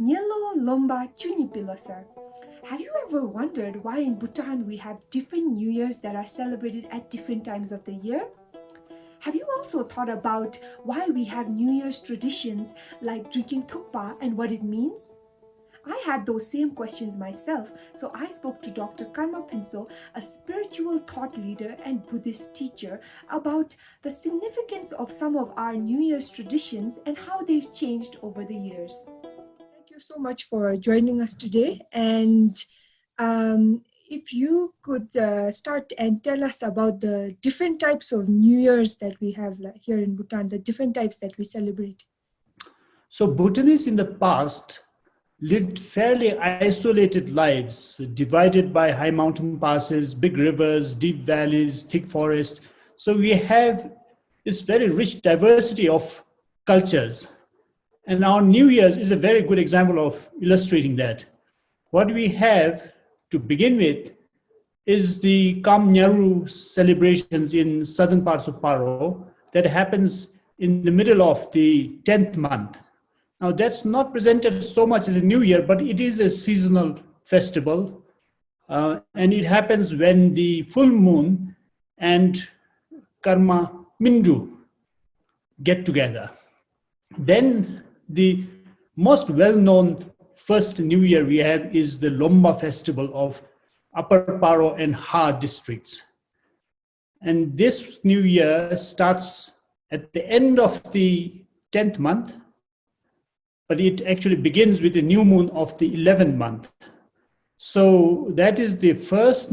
Nyilo, lomba, chunipa. Have you ever wondered why in Bhutan we have different New Years that are celebrated at different times of the year? Have you also thought about why we have New Year's traditions like drinking Tukpa and what it means? I had those same questions myself, so I spoke to Dr. Karma Phuntsho, a spiritual thought leader and Buddhist teacher, about the significance of some of our New Year's traditions and how they've changed over the years. Thank you so much for joining us today. And if you could start and tell us about the different types of New Year's that we have here in Bhutan, the different types that we celebrate. So Bhutanese in the past lived fairly isolated lives, divided by high mountain passes, big rivers, deep valleys, thick forests. So we have this very rich diversity of cultures. And our New Year's is a very good example of illustrating that. What we have to begin with is the Kam Nyaru celebrations in southern parts of Paro that happens in the middle of the 10th month. Now, that's not presented so much as a New Year, but it is a seasonal festival. And it happens when the full moon and Karma Mindu get together. Then the most well-known first New Year we have is the Lomba festival of Upper Paro and Ha districts. And this New Year starts at the end of the 10th month, but it actually begins with the new moon of the 11th month. So that is the first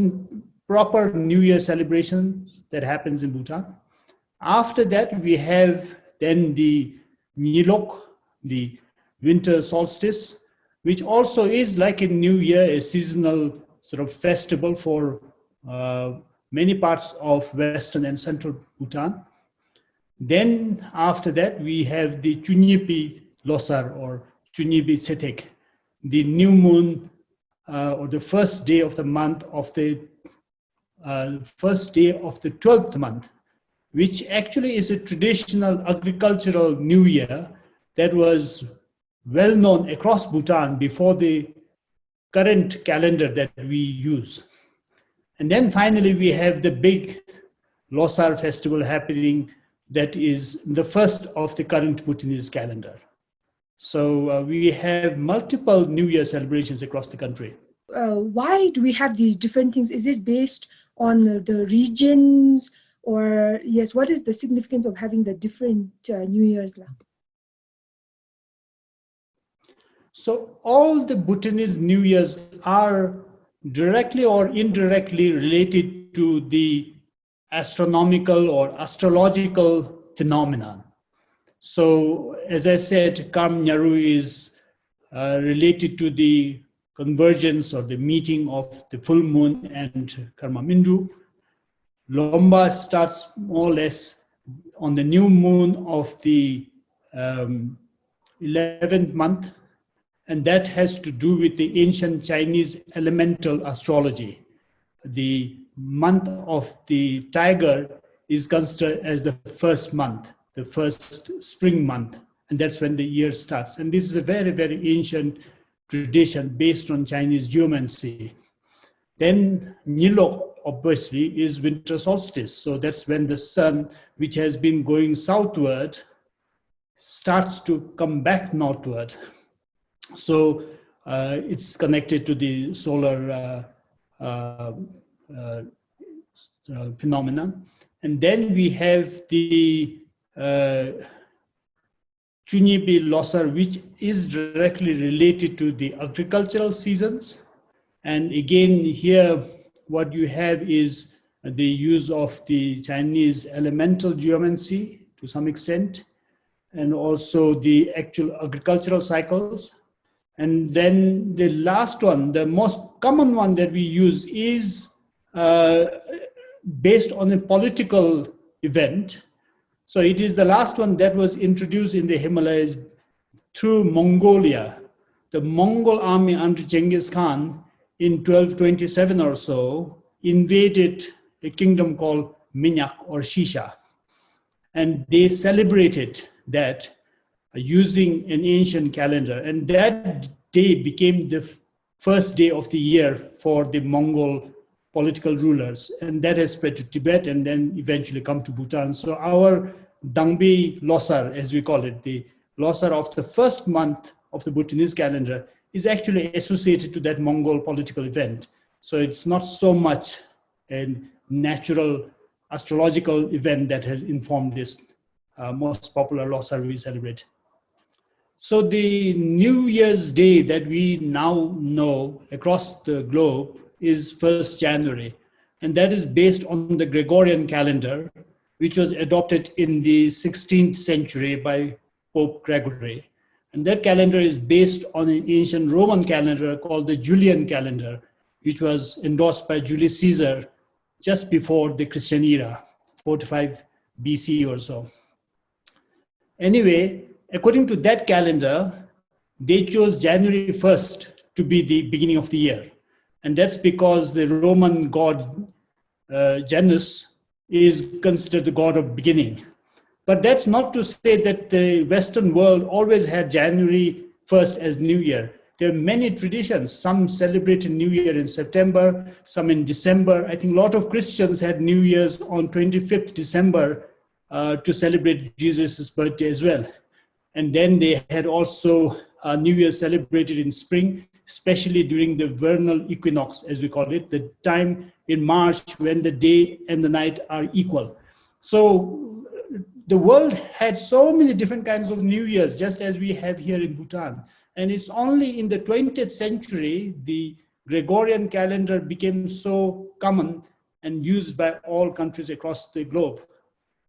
proper New Year celebration that happens in Bhutan. After that, we have then the Nyilok, the winter solstice, which also is like a New Year, a seasonal sort of festival for many parts of Western and Central Bhutan. Then after that, we have the Chunipa Losar or Chunipa Setek, the new moon or the first day of the month of the first day of the 12th month, which actually is a traditional agricultural New Year that was well known across Bhutan before the current calendar that we use. And then finally, we have the big Losar festival happening that is the first of the current Bhutanese calendar. So we have multiple New Year celebrations across the country. Why do we have these different things? Is it based on the regions, or yes, what is the significance of having the different New Year's? So all the Bhutanese New Years are directly or indirectly related to the astronomical or astrological phenomenon. So as I said, Kam Nyaru is related to the convergence or the meeting of the full moon and Karma Mindu. Lomba starts more or less on the new moon of the 11th month, and that has to do with the ancient Chinese elemental astrology. The month of the tiger is considered as the first month, the first spring month, and that's when the year starts. And this is a very, very ancient tradition based on Chinese geomancy. Then Nyilo, obviously, is winter solstice. So that's when the sun, which has been going southward, starts to come back northward. So it's connected to the solar phenomenon. And then we have the Chunipa Losar, which is directly related to the agricultural seasons. And again, here, what you have is the use of the Chinese elemental geomancy to some extent, and also the actual agricultural cycles. And then the last one, the most common one that we use is based on a political event. So it is the last one that was introduced in the Himalayas through Mongolia. The Mongol army under Genghis Khan in 1227 or so invaded a kingdom called Minyak or Shisha. And they celebrated that using an ancient calendar. And that day became the first day of the year for the Mongol political rulers. And that has spread to Tibet and then eventually come to Bhutan. So our Dangpa Losar, as we call it, the Losar of the first month of the Bhutanese calendar, is actually associated to that Mongol political event. So it's not so much a natural astrological event that has informed this most popular Losar we celebrate. So the New Year's Day that we now know across the globe is 1st January. And that is based on the Gregorian calendar, which was adopted in the 16th century by Pope Gregory. And that calendar is based on an ancient Roman calendar called the Julian calendar, which was endorsed by Julius Caesar just before the Christian era, 45 BC or so. Anyway, according to that calendar, they chose January 1st to be the beginning of the year. And that's because the Roman god Janus is considered the god of beginning. But that's not to say that the Western world always had January 1st as New Year. There are many traditions. Some celebrate New Year in September, some in December. I think a lot of Christians had New Year's on 25th December to celebrate Jesus' birthday as well. And then they had also New Year celebrated in spring, especially during the vernal equinox, as we call it, the time in March when the day and the night are equal. So the world had so many different kinds of New Years, just as we have here in Bhutan. And it's only in the 20th century, the Gregorian calendar became so common and used by all countries across the globe.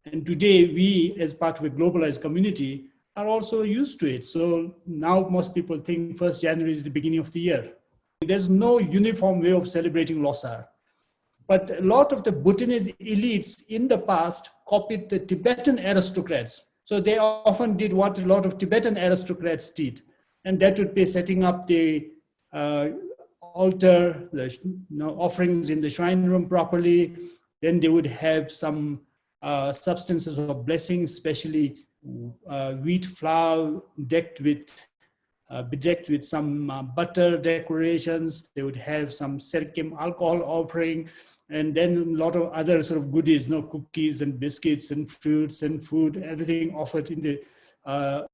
And today, we, as part of a globalized community, are also used to it. So now most people think 1st January is the beginning of the year. There's no uniform way of celebrating Losar. But a lot of the Bhutanese elites in the past copied the Tibetan aristocrats. So they often did what a lot of Tibetan aristocrats did. And that would be setting up the altar, the offerings in the shrine room properly. Then they would have some substances of blessing, especially wheat flour bedecked with some butter decorations. They would have some serkim alcohol offering, and then a lot of other sort of goodies, cookies and biscuits and fruits and food, everything offered in the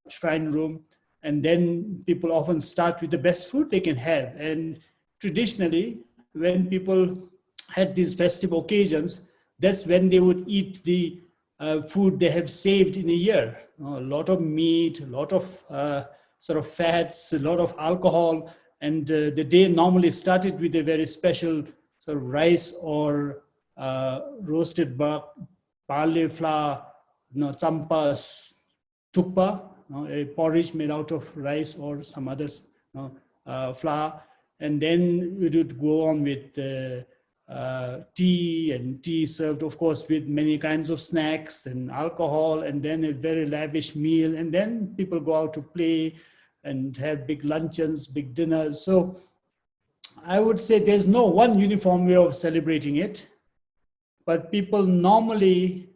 shrine room. And then people often start with the best food they can have. And traditionally, when people had these festive occasions, that's when they would eat the food they have saved in a year. A lot of meat, a lot of sort of fats, a lot of alcohol. And the day normally started with a very special sort of rice or roasted barley flour, champa, tukpa, a porridge made out of rice or some other flour. And then we would go on with tea, and tea served, of course, with many kinds of snacks and alcohol, and then a very lavish meal. And then people go out to play and have big luncheons, big dinners. So I would say there's no one uniform way of celebrating it, but people normally,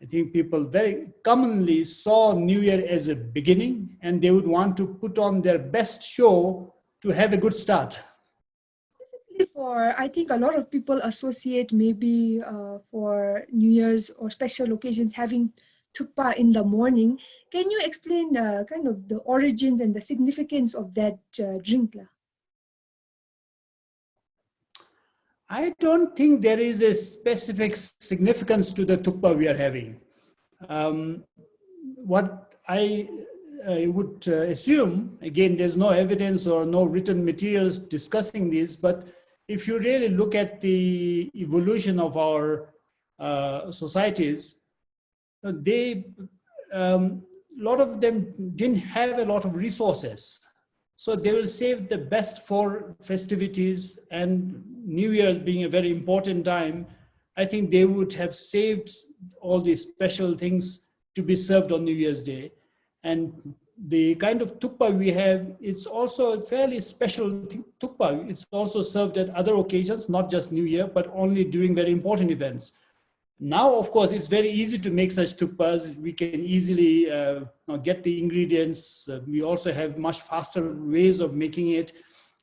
I think people very commonly saw New Year as a beginning, and they would want to put on their best show to have a good start. I think a lot of people associate maybe for New Year's or special occasions having Tukpa in the morning. Can you explain kind of the origins and the significance of that drink? I don't think there is a specific significance to the Tukpa we are having. What I would assume, again, there's no evidence or no written materials discussing this, but if you really look at the evolution of our societies, a lot of them didn't have a lot of resources. So they will save the best for festivities, and New Year's being a very important time, I think they would have saved all these special things to be served on New Year's Day. And the kind of tukpa we have, it's also a fairly special tukpa. It's also served at other occasions, not just New Year, but only during very important events. Now, of course, it's very easy to make such tukpas. We can easily get the ingredients. We also have much faster ways of making it.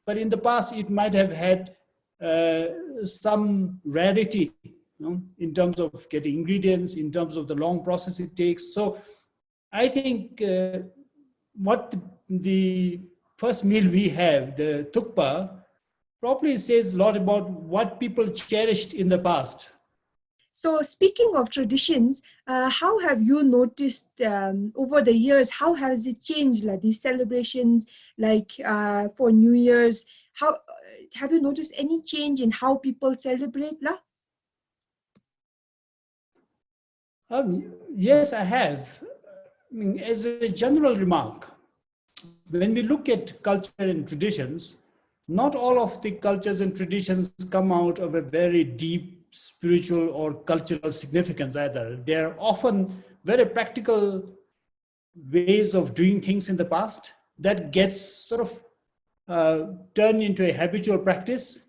But in the past, it might have had some rarity, in terms of getting ingredients, in terms of the long process it takes. So I think what the first meal we have, the tukpa, probably says a lot about what people cherished in the past. So, speaking of traditions, how have you noticed over the years? How has it changed? Like these celebrations, like for New Year's, how have you noticed any change in how people celebrate? La? Yes, I have. I mean, as a general remark, when we look at culture and traditions, not all of the cultures and traditions come out of a very deep spiritual or cultural significance either. They are often very practical ways of doing things in the past that gets sort of turned into a habitual practice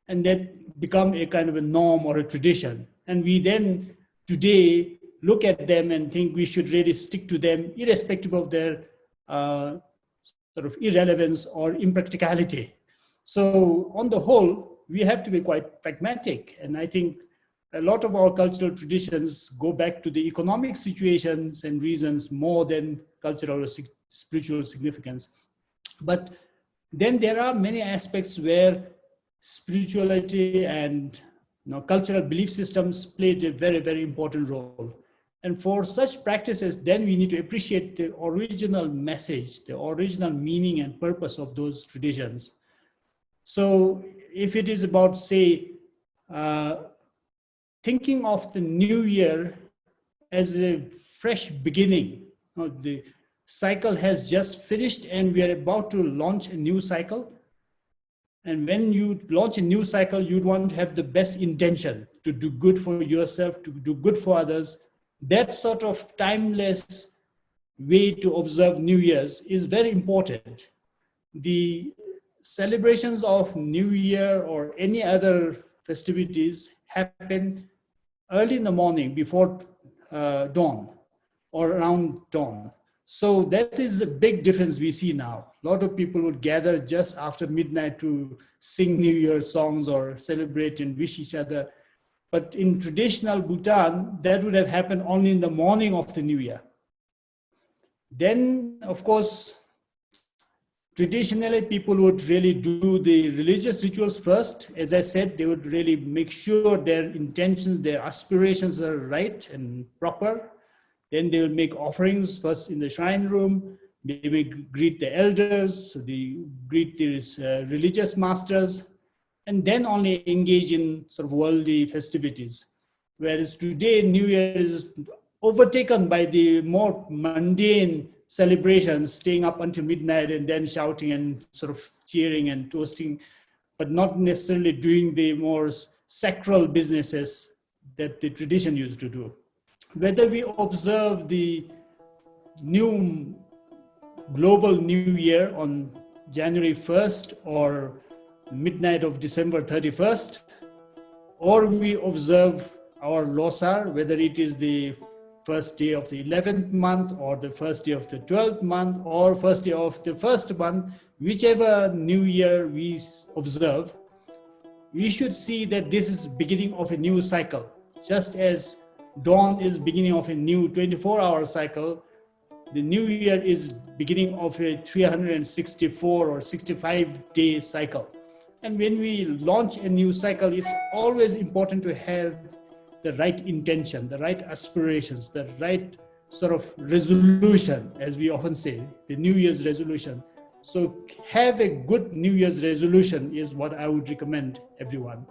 and that become a kind of a norm or a tradition. And we then today look at them and think we should really stick to them irrespective of their sort of irrelevance or impracticality. So on the whole, we have to be quite pragmatic. And I think a lot of our cultural traditions go back to the economic situations and reasons more than cultural or spiritual significance. But then there are many aspects where spirituality and cultural belief systems played a very, very important role. And for such practices, then we need to appreciate the original message, the original meaning and purpose of those traditions. So if it is about, say, thinking of the new year as a fresh beginning, the cycle has just finished and we are about to launch a new cycle. And when you launch a new cycle, you'd want to have the best intention to do good for yourself, to do good for others. That sort of timeless way to observe New Year's is very important. The celebrations of New Year or any other festivities happen early in the morning before dawn or around dawn. So that is a big difference we see now. A lot of people would gather just after midnight to sing New Year songs or celebrate and wish each other. But in traditional Bhutan, that would have happened only in the morning of the New Year. Then, of course, traditionally people would really do the religious rituals first. As I said, they would really make sure their intentions, their aspirations are right and proper. Then they will make offerings first in the shrine room. They will greet the elders, they greet the religious masters, and then only engage in sort of worldly festivities. Whereas today, New Year is overtaken by the more mundane celebrations, staying up until midnight and then shouting and sort of cheering and toasting, but not necessarily doing the more sacral businesses that the tradition used to do. Whether we observe the new global New Year on January 1st or midnight of December 31st, or we observe our Losar, whether it is the first day of the 11th month or the first day of the 12th month or first day of the first month, whichever New Year we observe, we should see that this is beginning of a new cycle. Just as dawn is beginning of a new 24-hour cycle, the new year is beginning of a 364 or 65-day cycle. And when we launch a new cycle, it's always important to have the right intention, the right aspirations, the right sort of resolution, as we often say, the New Year's resolution. So have a good New Year's resolution is what I would recommend everyone.